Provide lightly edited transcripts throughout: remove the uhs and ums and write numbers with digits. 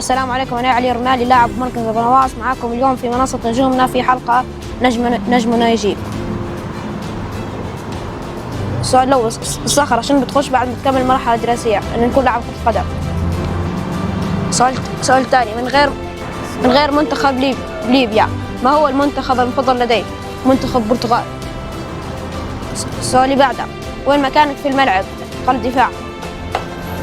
السلام عليكم، أنا علي رمالي لاعب مركز أبو نواس معاكم اليوم في منصة نجومنا في حلقة نجمنا يجيب. السؤال الأول، الصخرة شنو بتخش بعد ما تكمل المرحلة الدراسية؟ إن نكون لاعب كرة قدم. السؤال الثاني، من غير منتخب ليبيا ما هو المنتخب المفضل لديك؟ منتخب البرتغال. السؤال اللي بعده، وين مكانك في الملعب؟ قلب دفاع.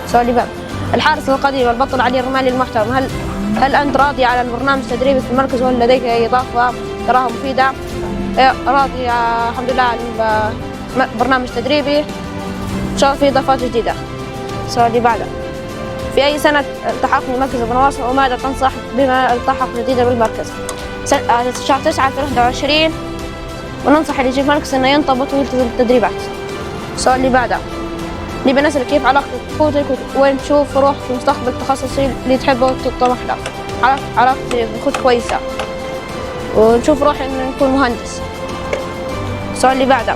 السؤال اللي بعده، الحارس القديم البطل علي الرمالي المحترم، هل أنت راضي على البرنامج التدريبي في المركز ولا لديك أي إضافة تراها مفيدة؟ راضي الحمد لله عن برنامج تدريبي، إن شاء الله في إضافات جديدة. السؤال اللي بعده، في أي سنة التحقت بمركز أبو نواس وماذا تنصح بما التحق جديدا بالمركز؟ شهر 9 2021، وننصح اللي يجي في مركز إنه ينضبط ويلتزم بالتدريبات. السؤال اللي بعده، نبي نسأل كيف علاقتك بأخوتك وين تشوف روح في المستقبل التخصصي اللي تحبه وتطمح له؟ علاقتي بأخوتي كويسة ونشوف روحي إنه نكون مهندس. السؤال اللي بعده،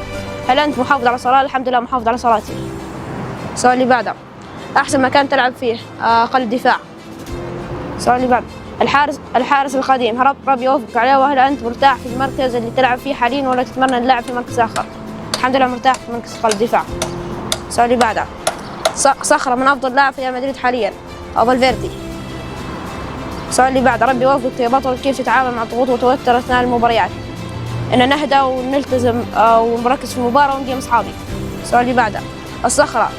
هل أنت محافظ على صلاة؟ الحمد لله محافظ على صلاتي. السؤال اللي بعده، أحسن مكان تلعب فيه؟ قلب دفاع. السؤال اللي بعده، الحارس القديم ربي يوفقك عليه، وهل أنت مرتاح في المركز اللي تلعب فيه حاليا ولا تتمنى اللعب في مركز آخر؟ الحمد لله مرتاح في مركز قلب دفاع. السؤال اللي بعده، صخرة من أفضل لاعب في ريال مدريد حاليا أو فالفيردي. السؤال اللي بعده، ربي يوفقك يا بطل، كيف تتعامل مع الضغوط والتوتر أثناء المباريات؟ إن نهدى ونلتزم ونركز في المباراة ونقيم أصحابي. السؤال اللي بعده، الصخرة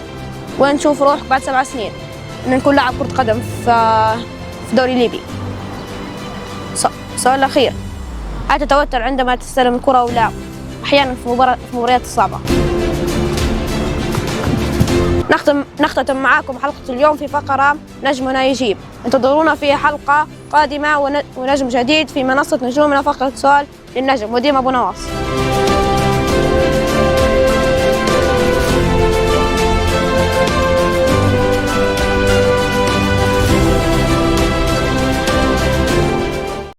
وين تشوف روحك بعد 7 سنين؟ إن نكون لاعب كرة قدم في دوري ليبي. السؤال الأخير، هل تتوتر عندما تستلم الكرة أو لا؟ أحيانا في مباريات صعبة. نختتم معاكم حلقة اليوم في فقرة نجمنا يجيب. انتظرونا في حلقة قادمة ونجم جديد في منصة نجومنا، فقرة سؤال للنجم وديما أبو نواس.